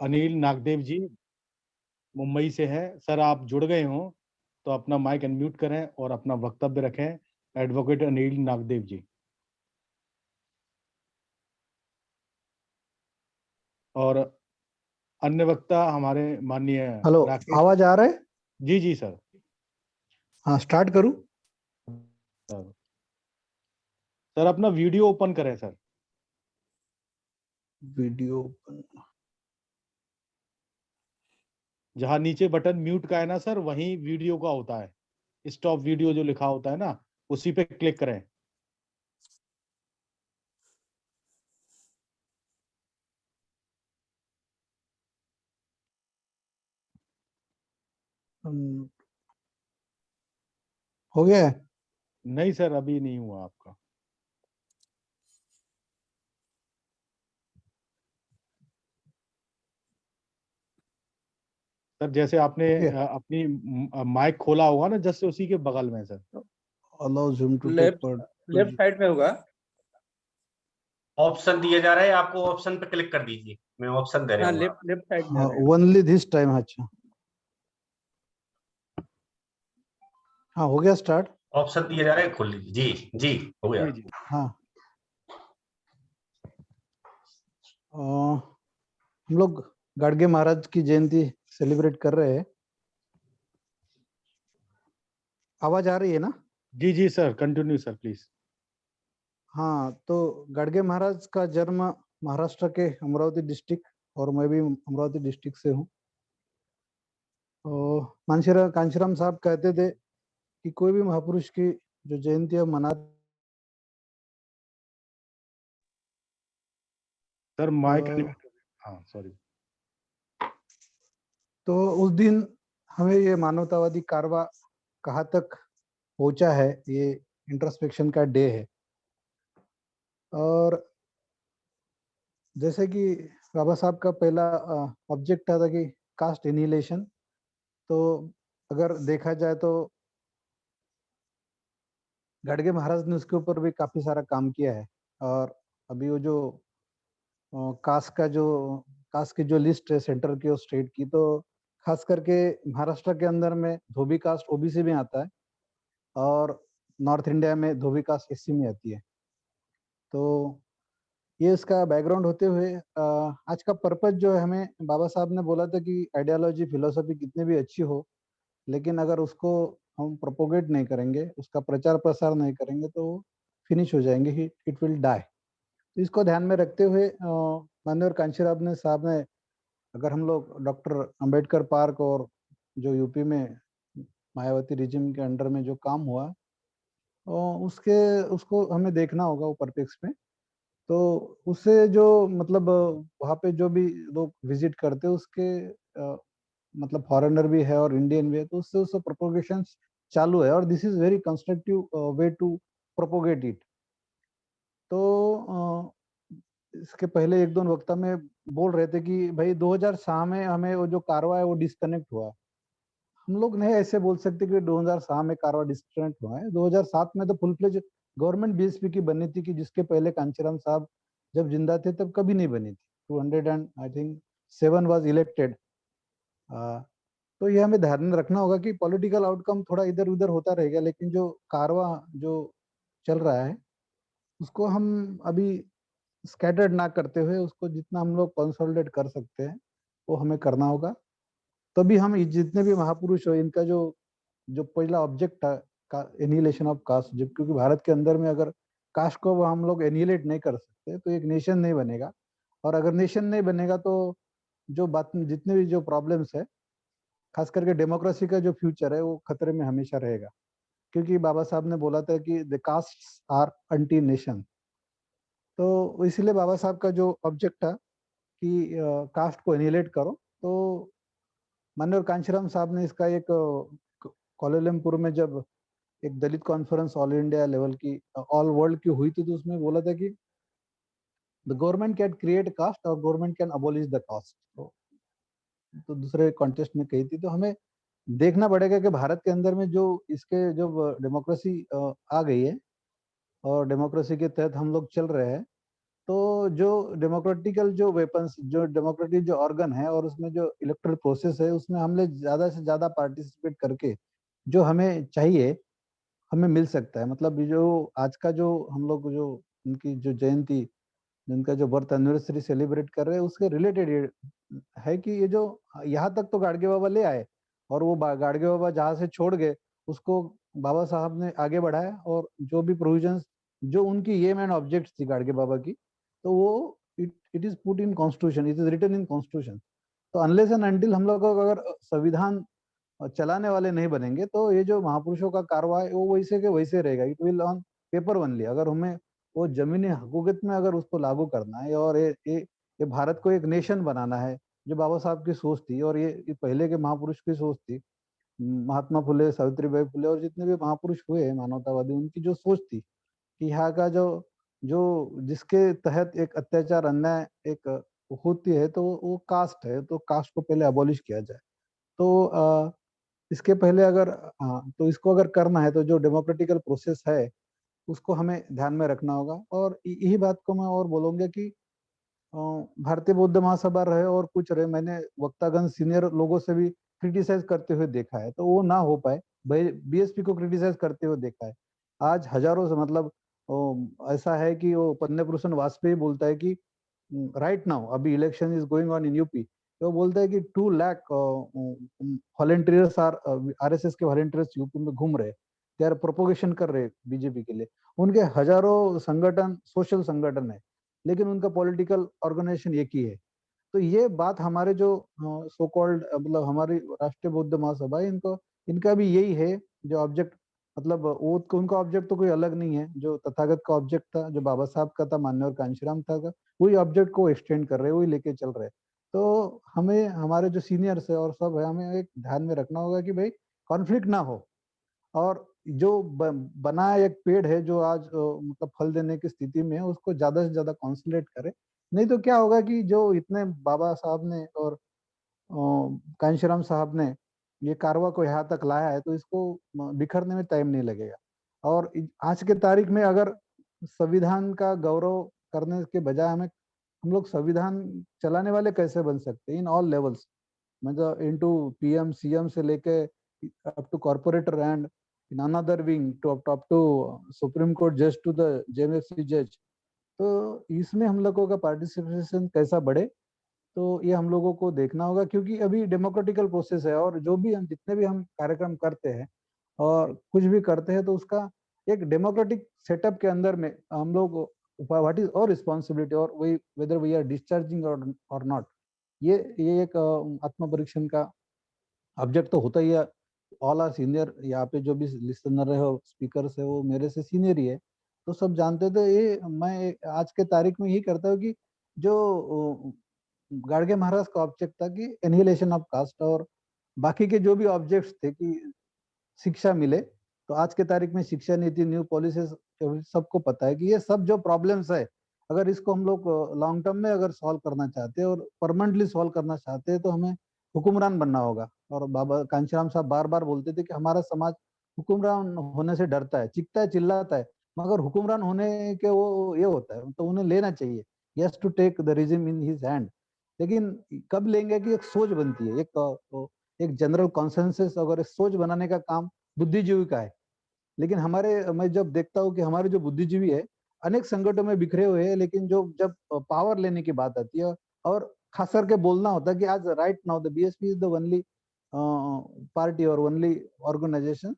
अनिल नागदेव जी मुंबई से है। सर आप जुड़ गए हो तो अपना माइक अनम्यूट करें और अपना वक्तव्य रखें। एडवोकेट अनिल नागदेव जी। और अन्य वक्ता हमारे माननीय हेलो, राकेश। आवाज आ रहा है? जी जी सर। हाँ, स्टार्ट करूं? सर सर अपना वीडियो ओपन करें सर। वीडियो जहां नीचे बटन म्यूट का है ना सर, वहीं वीडियो का होता है। स्टॉप वीडियो जो लिखा होता है ना, उसी पे क्लिक करें। हो गया है? नहीं सर, अभी नहीं हुआ आपका। सर जैसे आपने अपनी माइक खोला होगा ना, जैसे उसी के बगल में sir. Allow zoom to left side में होगा। ऑप्शन दिया जा रहा है आपको, ऑप्शन पे क्लिक कर दीजिए। मैं ऑप्शन दे रहा हाँ, हूँ। लेफ्ट साइड में आ रहा है। Only this time. अच्छा, हाँ हो गया स्टार्ट। ऑप्शन दिया जा रहा है, खोल लीजिए। जी जी हो गया। जी जी। हाँ, हम लोग गाडगे महाराज की जयंती सेलिब्रेट कर रहे हैं। आवाज आ रही है ना? जी जी सर, कंटिन्यू सर प्लीज। हाँ, तो गाडगे महाराज का जन्म महाराष्ट्र के अमरावती डिस्ट्रिक्ट, और मैं भी अमरावती डिस्ट्रिक्ट से हूँ। कांशीराम साहब कहते थे कि कोई भी महापुरुष की जो जयंती है मना। सर माइक हाँ सॉरी। तो उस दिन हमें ये मानवतावादी कारवा कहाँ तक पहुंचा है, ये इंट्रोस्पेक्शन का डे है। और जैसे कि बाबा साहब का पहला ऑब्जेक्ट था कि कास्ट एनिहिलेशन। तो अगर देखा जाए तो गाडगे महाराज ने उसके ऊपर भी काफी सारा काम किया है। और अभी वो जो कास्ट की जो लिस्ट है सेंटर की और स्टेट की, तो खास करके महाराष्ट्र के अंदर में धोबी कास्ट ओबीसी में आता है, और नॉर्थ इंडिया में धोबी कास्ट एससी में आती है। तो ये इसका बैकग्राउंड होते हुए आज का पर्पज जो है, हमें बाबा साहब ने बोला था कि आइडियोलॉजी फिलोसफी कितनी भी अच्छी हो, लेकिन अगर उसको हम प्रोपोगेट नहीं करेंगे, उसका प्रचार प्रसार नहीं करेंगे, तो फिनिश हो जाएंगे, इट विल डाई। तो इसको ध्यान में रखते हुए माननीय कांशीराम ने साहब ने, अगर हम लोग डॉक्टर अंबेडकर पार्क और जो यूपी में मायावती रिजिम के अंडर में जो काम हुआ, उसको हमें देखना होगा वो परपेक्स में। तो उससे जो मतलब वहाँ पे जो भी लोग विजिट करते हैं उसके मतलब फॉरेनर भी है और इंडियन भी है, तो उससे प्रोपोगेशन चालू है, और this is very constructive way to propagate it. तो इसके पहले एक दो वक्ता में बोल रहे थे कि भाई 2007 में हमें वो जो कारवा है वो डिस्कनेक्ट हुआ। हम लोग नहीं ऐसे बोल सकते कि 2007 में कारवा डिस्कनेक्ट हुआ है। 2007 में तो फुल फ्लेज गवर्नमेंट बीएसपी की बनी थी, कि जिसके पहले कांचीराम साहब जब जिंदा थे तब कभी नहीं बनी थी। 200 and I think 7 was elected. तो ये हमें ध्यान में रखना होगा कि पॉलिटिकल आउटकम थोड़ा इधर उधर होता रहेगा, लेकिन जो कारवा जो चल रहा है उसको हम अभी स्कैटर्ड ना करते हुए उसको जितना हम लोग कंसोलिडेट कर सकते हैं वो हमें करना होगा। तभी हम जितने भी महापुरुष हो, इनका जो जो पहला ऑब्जेक्ट था का एनिहिलेशन ऑफ कास्ट, जब क्योंकि भारत के अंदर में अगर कास्ट को हम लोग एनिहिलेट नहीं कर सकते तो एक नेशन नहीं बनेगा। और अगर नेशन नहीं बनेगा तो जो बात जितने भी जो प्रॉब्लम्स है, खास करके डेमोक्रेसी का जो फ्यूचर है वो खतरे में हमेशा रहेगा। क्योंकि बाबा साहब ने बोला था कि the castes are anti nation. तो इसलिए बाबा साहब का जो ऑब्जेक्ट था कि कास्ट को एनिहिलेट करो, तो माननीय कांशीराम साहब ने इसका एक कोलालमपुर में जब एक Dalit conference all India level की ऑल वर्ल्ड की हुई थी, तो उसमें बोला था कि the government can create caste और government can abolish the caste. तो दूसरे कॉन्टेस्ट में कही थी। तो हमें देखना पड़ेगा कि भारत के अंदर में जो इसके जो डेमोक्रेसी आ गई है और डेमोक्रेसी के तहत हम लोग चल रहे हैं, तो जो डेमोक्रेटिकल जो वेपन्स, जो डेमोक्रेटिक जो ऑर्गन है और उसमें जो इलेक्टोरल प्रोसेस है, उसमें हमने ज्यादा से ज्यादा पार्टिसिपेट करके जो हमें चाहिए हमें मिल सकता है। मतलब ये जो आज का जो हम लोग जो उनकी जो जयंती, जिनका जो बर्थ एनिवर्सरी सेलिब्रेट कर रहे हैं, उसके रिलेटेड ये है कि ये जो यहाँ तक तो गाडगे बाबा ले आए, और वो गाडगे बाबा जहाँ से छोड़ गए उसको बाबा साहब ने आगे बढ़ाया, और जो भी प्रोविजंस जो उनकी एम एंड ऑब्जेक्ट्स थी गाडगे बाबा की, तो वो it is put in constitution, it is written in constitution. तो अनलेस एंड अनटिल हम लोग अगर संविधान चलाने वाले नहीं बनेंगे, तो ये जो महापुरुषों का कारवा है वो वैसे के वैसे रहेगा, it will on paper only. अगर हमें वो जमीनी हकूकत में अगर उसको लागू करना है, और ये भारत को एक नेशन बनाना है, जो बाबा साहब की सोच थी, और ये पहले के महापुरुष की सोच थी, महात्मा फुले, सावित्रीबाई फुले और जितने भी महापुरुष हुए हैं मानवतावादी, उनकी जो सोच थी कि यहाँ का जो जो जिसके तहत एक अत्याचार अन्याय एक होती है, तो वो कास्ट है, तो कास्ट को पहले अबॉलिश किया जाए। तो इसके पहले अगर तो इसको अगर करना है, तो जो डेमोक्रेटिकल प्रोसेस है उसको हमें ध्यान में रखना होगा। और यही बात को मैं और बोलूंगा कि भारतीय बौद्ध महासभा रहे और कुछ रहे, मैंने वक्तागण सीनियर लोगों से भी क्रिटिसाइज करते हुए देखा है, तो वो ना हो पाए। बीएसपी को क्रिटिसाइज करते हुए देखा है। आज हजारों से मतलब ऐसा है कि वो पन्ने भूषण वाजपेयी बोलता है कि राइट नाउ अभी election is going on in UP, तो बोलता है कि 2 लाख वॉलंटियर्स आरएसएस के वॉलंटियर्स यूपी में घूम रहे, दे आर प्रोपोगेशन कर रहे बीजेपी के लिए। उनके हजारों संगठन सोशल संगठन है, लेकिन उनका पॉलिटिकल ऑर्गेनाइजेशन एक ही है। तो ये बात हमारे जो सो कॉल्ड मतलब हमारी राष्ट्रीय बौद्ध महासभा है, इनको इनका भी यही है जो ऑब्जेक्ट, मतलब वो उनका ऑब्जेक्ट तो कोई अलग नहीं है। जो तथागत का ऑब्जेक्ट था, जो बाबा साहब का था, मान्यवर कांशीराम था का, वही ऑब्जेक्ट को एक्सटेंड कर रहे हैं, वही लेके चल रहे हैं। तो हमें हमारे जो सीनियर्स है और सब है, हमें एक ध्यान में रखना होगा कि भाई कॉन्फ्लिक्ट ना हो, और जो बना एक पेड़ है जो आज मतलब फल देने की स्थिति में है, उसको ज्यादा से ज्यादा कॉन्संट्रेट करें। नहीं तो क्या होगा कि जो इतने बाबा साहब ने और कांशीराम साहब ने ये कारवा को यहाँ तक लाया है, तो इसको बिखरने में टाइम नहीं लगेगा। और आज के तारीख में अगर संविधान का गौरव करने के बजाय हम लोग संविधान चलाने वाले कैसे बन सकते हैं इन ऑल लेवल्स, मतलब इनटू पीएम सीएम से लेके up to corporator and in another wing to up to supreme court जज टू द जेएमएफसी जज। तो इसमें हम लोगों का पार्टिसिपेशन कैसा बढ़े, तो ये हम लोगों को देखना होगा, क्योंकि अभी डेमोक्रेटिकल प्रोसेस है, और जो भी हम जितने भी हम कार्यक्रम करते हैं और कुछ भी करते हैं, तो उसका एक डेमोक्रेटिक सेटअप के अंदर में हम लोग व्हाट इज और रिस्पॉन्सिबिलिटी, और वही वेदर वी आर डिस्चार्जिंग और नॉट, ये एक आत्म परीक्षण का ऑब्जेक्ट तो होता ही है। ऑल आर सीनियर, यहाँ पे जो भी लिसनर है और स्पीकर्स है वो मेरे से सीनियर ही है, तो सब जानते थे। ये मैं आज के तारीख में यही करता हूँ कि जो गाडगे महाराज का ऑब्जेक्ट था कि एनिहिलेशन ऑफ कास्ट, और बाकी के जो भी ऑब्जेक्ट्स थे कि शिक्षा मिले, तो आज के तारीख में शिक्षा नीति, न्यू पॉलिसीज सबको पता है कि ये सब जो प्रॉब्लम्स है, अगर इसको हम लोग लॉन्ग टर्म में अगर सॉल्व करना चाहते हैं और परमानेंटली सॉल्व करना चाहते हैं, तो हमें हुक्मरान बनना होगा। और बाबा कांशीराम साहब बार बार बोलते थे कि हमारा समाज हुक्मरान होने से डरता है, चीखता है, चिल्लाता है, मगर हुक्मरान होने के वो ये होता है, तो उन्हें लेना चाहिए, yes to take the regime in his hand. लेकिन कब लेंगे कि एक सोच बनती है, एक जनरल कॉन्सेंसस, अगर एक सोच बनाने का काम बुद्धिजीवी का है। लेकिन हमारे, मैं जब देखता हूँ कि हमारे जो बुद्धिजीवी है अनेक संगठनों में बिखरे हुए हैं, लेकिन जो जब पावर लेने की बात आती है और खास करके बोलना होता है कि आज right now the BSP is the only party और only organisation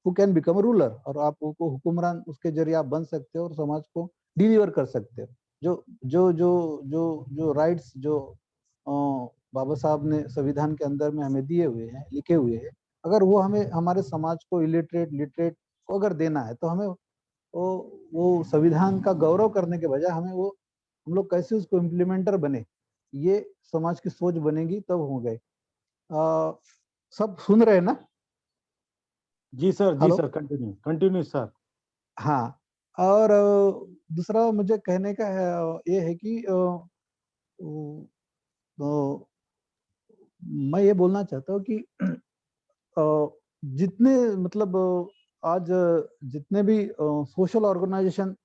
who can become ruler, और आप उसको हुक्मरान उसके जरिए आप बन सकते हो और समाज को डिलीवर कर सकते हो। जो जो जो जो जो राइट्स जो बाबा साहब ने संविधान के अंदर में हमें दिए हुए हैं, लिखे हुए हैं, अगर वो हमें हमारे समाज को इलिटरेट लिटरेट को अगर देना है, तो हमें वो संविधान का गौरव करने के बजाय हमें वो हम लोग कैसे उसको इम्प्लीमेंटर बने, ये समाज की सोच बनेगी तब हो गए। सब सुन रहे हैं ना? जी सर, जी hello. Sir, continue continue sir. हाँ, और दूसरा मुझे कहने का है ये है कि मैं ये बोलना चाहता हूँ कि जितने मतलब आज जितने भी सोशल ऑर्गेनाइजेशन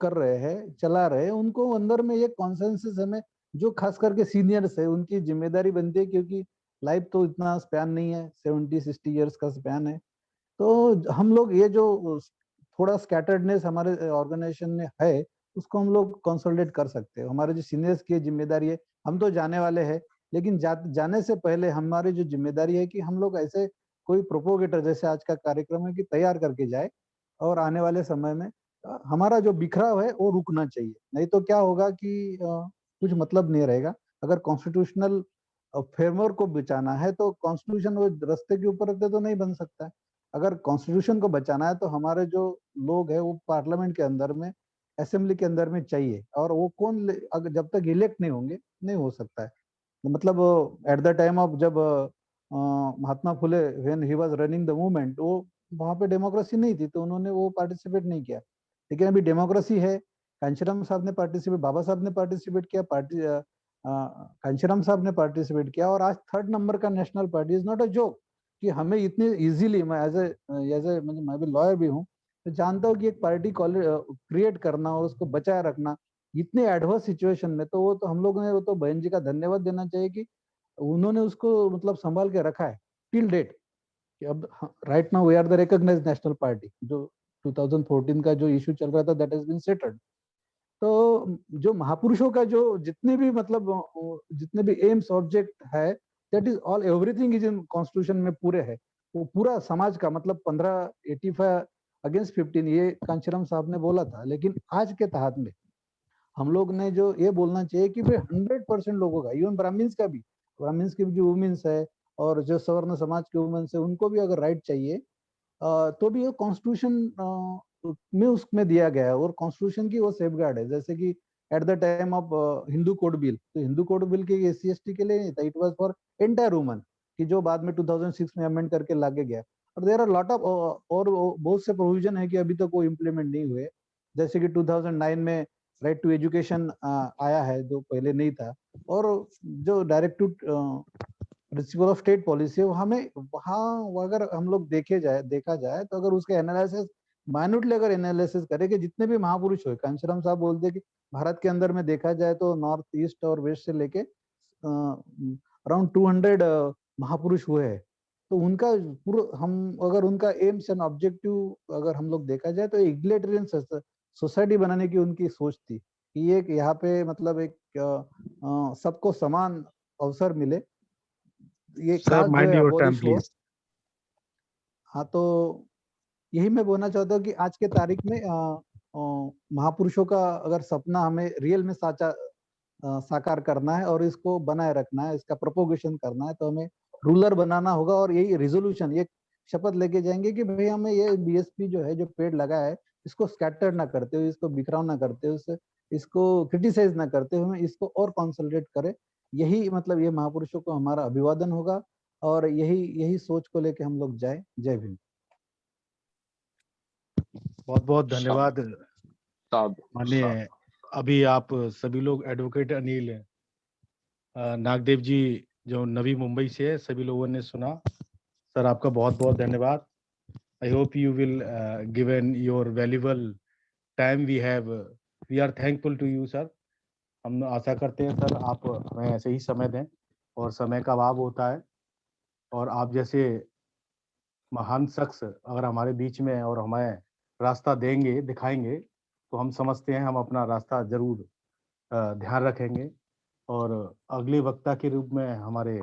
कर रहे हैं, चला रहे हैं, उनको अंदर में ये कॉन्सेंसस हमें, जो खास करके सीनियर्स है उनकी जिम्मेदारी बनती है, क्योंकि लाइफ तो इतना स्पैन नहीं है, 70-60 ईयर्स का स्पैन है। तो हम लोग ये जो थोड़ा स्कैटर्डनेस हमारे ऑर्गेनाइजेशन में है, उसको हम लोग कंसोलिडेट कर सकते हैं। हमारे जो सीनियर्स की जिम्मेदारी है, हम तो जाने वाले हैं, लेकिन जाने से पहले हमारी जो जिम्मेदारी है कि हम लोग ऐसे कोई प्रोपोगेटर जैसे आज का कार्यक्रम है कि तैयार करके जाए, और आने वाले समय में हमारा जो बिखराव है वो रुकना चाहिए। नहीं तो क्या होगा कि कुछ मतलब नहीं रहेगा। अगर कॉन्स्टिट्यूशनल फ्रेमवर्क को बचाना है तो कॉन्स्टिट्यूशन वो रास्ते के ऊपर रहते तो नहीं बन सकता है। अगर कॉन्स्टिट्यूशन को बचाना है तो हमारे जो लोग हैं वो पार्लियामेंट के अंदर में, असेंबली के अंदर में चाहिए, और वो कौन अगर जब तक इलेक्ट नहीं होंगे नहीं हो सकता है। मतलब एट द टाइम ऑफ जब Mahatma Phule when he was running the movement, वो वहाँ पे डेमोक्रेसी नहीं थी तो उन्होंने वो पार्टिसिपेट नहीं किया। लेकिन अभी डेमोक्रेसी है, कांशीराम साहब ने पार्टिसिपेट, बाबा साहब ने पार्टिसिपेट किया, कांशीराम साहब ने पार्टिसिपेट किया, और आज 3rd नंबर का national party is not a joke. कि हमें इतनी इजीली, मैं एज ए मतलब मैं भी लॉयर भी हूँ, तो जानता हूँ कि एक पार्टी क्रिएट करना और उसको बचाए रखना इतने एडवर्स सिचुएशन में, तो वो तो हम लोगों ने, वो तो बहन जी का धन्यवाद देना चाहिए कि उन्होंने उसको मतलब संभाल के रखा है टिल डेट। कि अब right now we are the recognised national party. जो 2014 का जो इशू चल रहा था दैट हैज बीन सेटल्ड। तो जो महापुरुषों का जो जितने भी मतलब जितने भी एम्स ऑब्जेक्ट है, that is all, everything is in constitution में पूरे है। वो पूरा समाज का मतलब 1585 अगेंस्ट 15 ये कांशीराम साहब ने बोला था। लेकिन आज के तहत में हम लोग ने जो ये बोलना चाहिए कि भाई 100% लोगों का, इवन ब्राह्मण्स की भी जो वुमेन्स है और जो सवर्ण समाज के वुमेन्स है, उनको भी अगर राइट चाहिए तो भी ये कॉन्स्टिट्यूशन में उसमें दिया गया है, और कॉन्स्टिट्यूशन की वो सेफगार्ड है। जैसे कि at the time of Hindu code bill, तो हिंदू कोड बिल के SC/ST के लिए नहीं था, it was for entire woman, कि जो बाद में 2006 में अमेंड करके लागे गया। और देयर आर लॉट ऑफ और बहुत से प्रोविजन है कि अभी तक वो इम्प्लीमेंट नहीं हुए। जैसे कि 2009 में राइट टू एजुकेशन आया है, जो पहले नहीं था। और जो direct to principal of state policy है, हमें वहाँ अगर हम लोग देखा जाए तो अगर उसके एनालिसिस माइन्यूटली अगर एनालिसिस करें कि जितने भी महापुरुष हुए, कांशीराम साहब बोलते हैं कि भारत के अंदर में देखा जाए तो नॉर्थ ईस्ट और वेस्ट से लेके अराउंड 200 महापुरुष हुए हैं। तो उनका पूरा, हम अगर उनका एम्स एंड ऑब्जेक्टिव अगर हम लोग देखा जाए तो इग्लिटरियन सोसाइटी बनाने की उनकी सोच थी कि एक यहाँ पे मतलब एक सबको समान अवसर मिले, ये सर कास्ट जो माइंड है योर टाइम अबॉलिश हो। प्लीज। हाँ, तो यही मैं बोलना चाहता हूँ कि आज के तारीख में महापुरुषों का अगर सपना हमें रियल में साकार करना है और इसको बनाए रखना है, इसका प्रोपोगेशन करना है, तो हमें रूलर बनाना होगा। और यही रिजोल्यूशन, ये शपथ लेके जाएंगे कि भाई हमें ये BSP जो है, जो पेड़ लगा है, इसको स्कैटर ना करते हुए, इसको बिखराव ना करते हुए, इसको क्रिटिसाइज ना करते हुए, इसको और कंसोलिडेट करें। यही मतलब ये महापुरुषों को हमारा अभिवादन होगा, और यही सोच को लेके हम लोग जाए। जय भीम। बहुत बहुत धन्यवाद साहब माननीय। अभी आप सभी लोग एडवोकेट अनिल नागदेव जी जो नवी मुंबई से है, सभी लोगों ने सुना। सर आपका बहुत बहुत धन्यवाद। I hope you will given your valuable time. We are thankful to you sir. हम आशा करते हैं सर आप हमें ऐसे ही समय दें, और समय का अभाव होता है, और आप जैसे महान शख्स अगर हमारे बीच में है और हमें रास्ता देंगे, दिखाएंगे, तो हम समझते हैं हम अपना रास्ता जरूर ध्यान रखेंगे। और अगले वक्ता के रूप में हमारे